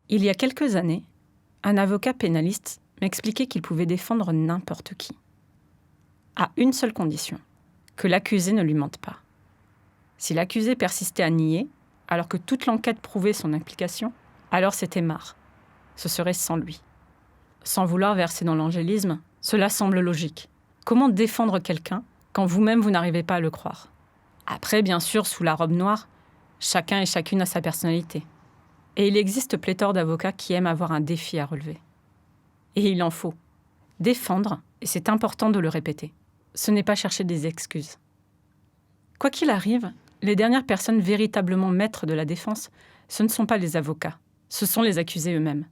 Il y a quelques années, un avocat pénaliste m'expliquait qu'il pouvait défendre n'importe qui. À une seule condition, que l'accusé ne lui mente pas. Si l'accusé persistait à nier, alors que toute l'enquête prouvait son implication, alors c'était marre. Ce serait sans lui. Sans vouloir verser dans l'angélisme, cela semble logique. Comment défendre quelqu'un quand vous-même vous n'arrivez pas à le croire? Après, bien sûr, sous la robe noire, chacun et chacune a sa personnalité. Et il existe pléthore d'avocats qui aiment avoir un défi à relever. Et il en faut. Défendre, et c'est important de le répéter, ce n'est pas chercher des excuses. Quoi qu'il arrive, les dernières personnes véritablement maîtres de la défense, ce ne sont pas les avocats, ce sont les accusés eux-mêmes.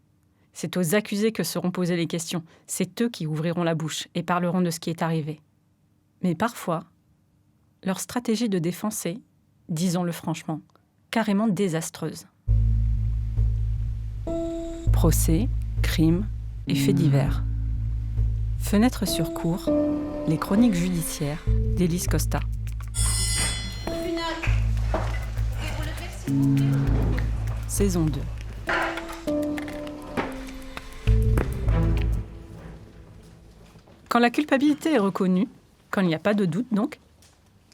C'est aux accusés que seront posées les questions, c'est eux qui ouvriront la bouche et parleront de ce qui est arrivé. Mais parfois, leur stratégie de défense est, disons-le franchement, carrément désastreuse. Procès, crimes et faits divers. Fenêtre sur cour, les chroniques judiciaires d'Élise Costa. Saison 2. Quand la culpabilité est reconnue, quand il n'y a pas de doute donc,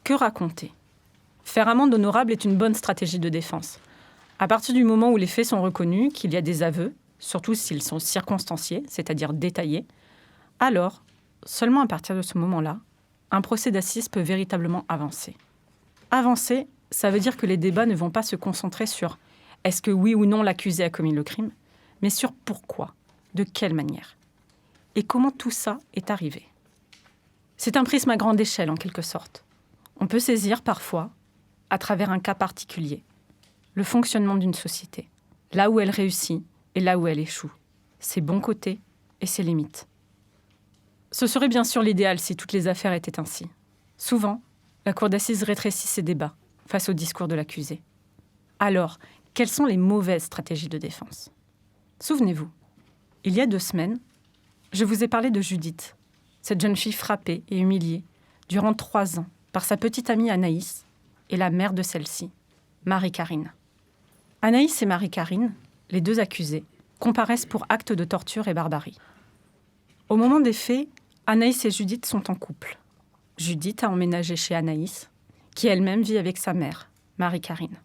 que raconter? Faire amende honorable est une bonne stratégie de défense. À partir du moment où les faits sont reconnus, qu'il y a des aveux, surtout s'ils sont circonstanciés, c'est-à-dire détaillés, alors, seulement à partir de ce moment-là, un procès d'assises peut véritablement avancer. Avancer, ça veut dire que les débats ne vont pas se concentrer sur est-ce que oui ou non l'accusé a commis le crime, mais sur pourquoi, de quelle manière, et comment tout ça est arrivé. C'est un prisme à grande échelle en quelque sorte. On peut saisir parfois, à travers un cas particulier, le fonctionnement d'une société, là où elle réussit et là où elle échoue, ses bons côtés et ses limites. Ce serait bien sûr l'idéal si toutes les affaires étaient ainsi. Souvent, la cour d'assises rétrécit ses débats face au discours de l'accusé. Alors, quelles sont les mauvaises stratégies de défense? Souvenez-vous, il y a 2 semaines, je vous ai parlé de Judith, cette jeune fille frappée et humiliée durant 3 ans par sa petite amie Anaïs et la mère de celle-ci, Marie-Carine. Anaïs et Marie-Carine, les 2 accusés, comparaissent pour actes de torture et barbarie. Au moment des faits, Anaïs et Judith sont en couple. Judith a emménagé chez Anaïs, qui elle-même vit avec sa mère, Marie-Carine.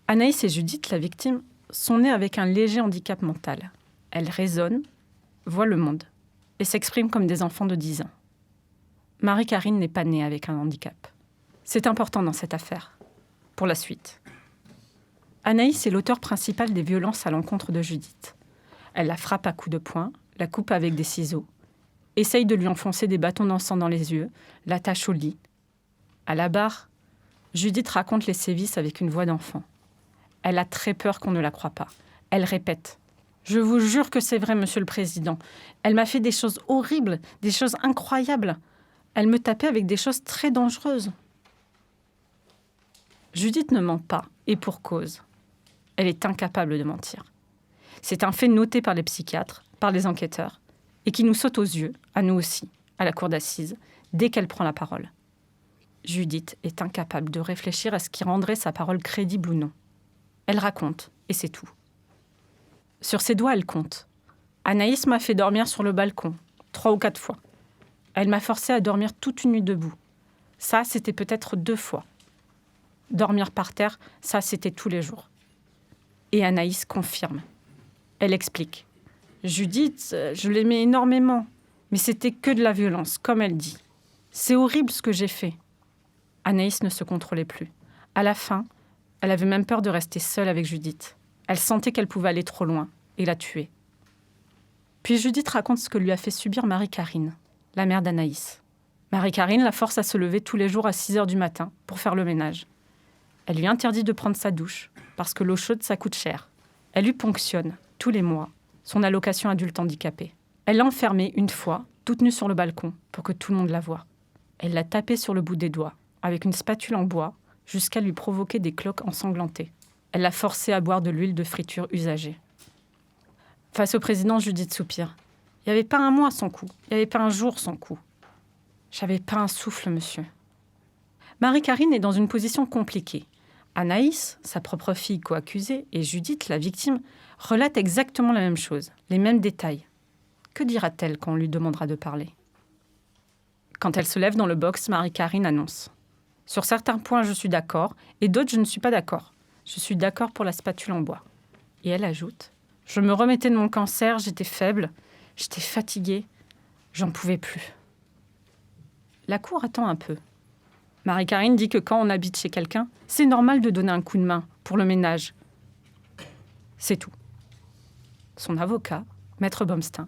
Anaïs et Judith, la victime, sont nées avec un léger handicap mental. Elles raisonnent, voient le monde et s'expriment comme des enfants de 10 ans. Marie-Carine n'est pas née avec un handicap. C'est important dans cette affaire. Pour la suite. Anaïs est l'auteur principal des violences à l'encontre de Judith. Elle la frappe à coups de poing, la coupe avec des ciseaux, essaye de lui enfoncer des bâtons d'encens dans les yeux, l'attache au lit. À la barre, Judith raconte les sévices avec une voix d'enfant. Elle a très peur qu'on ne la croie pas. Elle répète « Je vous jure que c'est vrai, monsieur le président. Elle m'a fait des choses horribles, des choses incroyables. Elle me tapait avec des choses très dangereuses. » Judith ne ment pas, et pour cause. Elle est incapable de mentir. C'est un fait noté par les psychiatres, par les enquêteurs, et qui nous saute aux yeux, à nous aussi, à la cour d'assises, dès qu'elle prend la parole. Judith est incapable de réfléchir à ce qui rendrait sa parole crédible ou non. Elle raconte, et c'est tout. Sur ses doigts, elle compte. Anaïs m'a fait dormir sur le balcon, 3 ou 4 fois. Elle m'a forcé à dormir toute une nuit debout. Ça, c'était peut-être 2 fois. Dormir par terre, ça, c'était tous les jours. Et Anaïs confirme. Elle explique. Judith, je l'aimais énormément, mais c'était que de la violence, comme elle dit. C'est horrible ce que j'ai fait. Anaïs ne se contrôlait plus. À la fin, elle avait même peur de rester seule avec Judith. Elle sentait qu'elle pouvait aller trop loin et la tuer. Puis Judith raconte ce que lui a fait subir Marie-Carine, la mère d'Anaïs. Marie-Carine la force à se lever tous les jours à 6h du matin pour faire le ménage. Elle lui interdit de prendre sa douche, parce que l'eau chaude, ça coûte cher. Elle lui ponctionne, tous les mois, son allocation adulte handicapé. Elle l'a enfermée une fois, toute nue sur le balcon, pour que tout le monde la voie. Elle l'a tapée sur le bout des doigts, avec une spatule en bois, jusqu'à lui provoquer des cloques ensanglantées. Elle l'a forcée à boire de l'huile de friture usagée. Face au président, Judith soupire. Il n'y avait pas un mois sans coup, il n'y avait pas un jour sans coup. J'avais pas un souffle, monsieur. Marie-Carine est dans une position compliquée. Anaïs, sa propre fille co-accusée, et Judith, la victime, relatent exactement la même chose, les mêmes détails. Que dira-t-elle quand on lui demandera de parler ? Quand elle se lève dans le box, Marie-Karine annonce « Sur certains points, je suis d'accord, et d'autres, je ne suis pas d'accord. Je suis d'accord pour la spatule en bois. » Et elle ajoute « Je me remettais de mon cancer, j'étais faible, j'étais fatiguée, j'en pouvais plus. » La cour attend un peu. Marie-Karine dit que quand on habite chez quelqu'un, c'est normal de donner un coup de main pour le ménage. C'est tout. Son avocat, Maître Bomstein,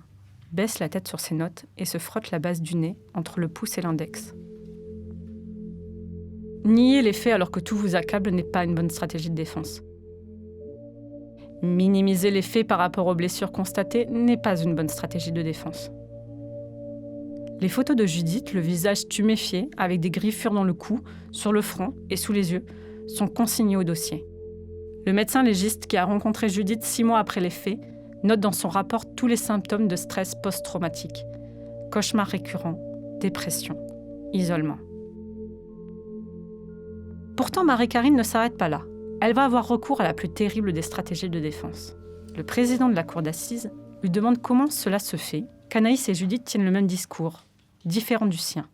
baisse la tête sur ses notes et se frotte la base du nez entre le pouce et l'index. Nier les faits alors que tout vous accable n'est pas une bonne stratégie de défense. Minimiser les faits par rapport aux blessures constatées n'est pas une bonne stratégie de défense. Les photos de Judith, le visage tuméfié, avec des griffures dans le cou, sur le front et sous les yeux, sont consignées au dossier. Le médecin légiste qui a rencontré Judith 6 mois après les faits note dans son rapport tous les symptômes de stress post-traumatique. Cauchemars récurrents, dépression, isolement. Pourtant, Marie-Karine ne s'arrête pas là. Elle va avoir recours à la plus terrible des stratégies de défense. Le président de la cour d'assises lui demande comment cela se fait qu'Anaïs et Judith tiennent le même discours, différent du sien.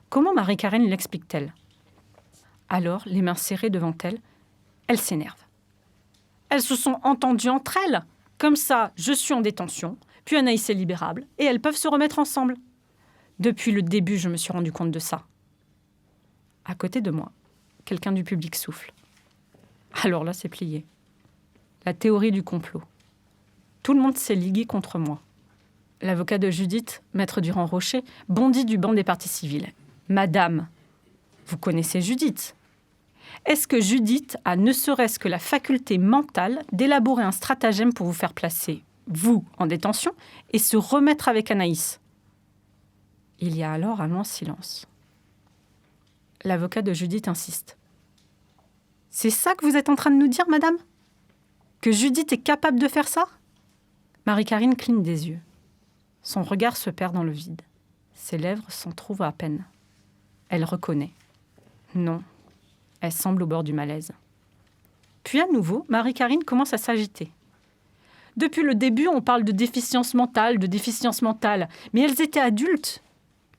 Comment Marie-Karine l'explique-t-elle ? Alors, les mains serrées devant elle, elle s'énerve. Elles se sont entendues entre elles. Comme ça, je suis en détention, puis Anaïs est libérable, et elles peuvent se remettre ensemble. Depuis le début, je me suis rendu compte de ça. À côté de moi, quelqu'un du public souffle. Alors là, c'est plié. La théorie du complot. Tout le monde s'est ligué contre moi. L'avocat de Judith, Maître Durand-Rocher, bondit du banc des parties civiles. « Madame, vous connaissez Judith. Est-ce que Judith a ne serait-ce que la faculté mentale d'élaborer un stratagème pour vous faire placer, vous, en détention, et se remettre avec Anaïs ?» Il y a alors un long silence. L'avocat de Judith insiste. « C'est ça que vous êtes en train de nous dire, madame ? Que Judith est capable de faire ça ?» Marie-Karine cligne des yeux. Son regard se perd dans le vide. Ses lèvres s'en trouvent à peine. Elle reconnaît. Non, elle semble au bord du malaise. Puis à nouveau, Marie-Karine commence à s'agiter. Depuis le début, on parle de déficience mentale, mais elles étaient adultes.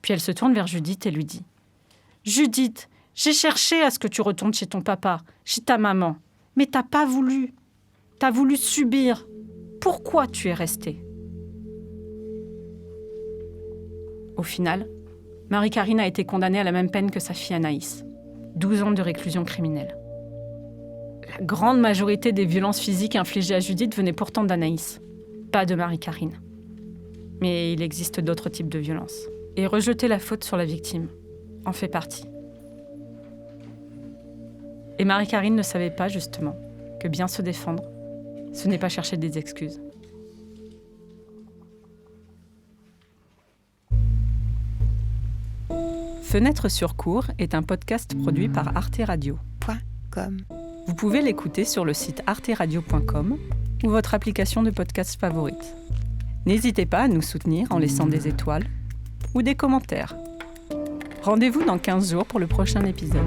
Puis elle se tourne vers Judith et lui dit « Judith, j'ai cherché à ce que tu retournes chez ton papa, chez ta maman, mais t'as pas voulu. T'as voulu subir. Pourquoi tu es restée ?» Au final, Marie-Karine a été condamnée à la même peine que sa fille Anaïs, 12 ans de réclusion criminelle. La grande majorité des violences physiques infligées à Judith venaient pourtant d'Anaïs, pas de Marie-Karine. Mais il existe d'autres types de violences. Et rejeter la faute sur la victime en fait partie. Et Marie-Karine ne savait pas, justement, que bien se défendre, ce n'est pas chercher des excuses. Fenêtre sur cour est un podcast produit par Arte Radio.com. Vous pouvez l'écouter sur le site arteradio.com ou votre application de podcast favorite. N'hésitez pas à nous soutenir en laissant des étoiles ou des commentaires. Rendez-vous dans 15 jours pour le prochain épisode.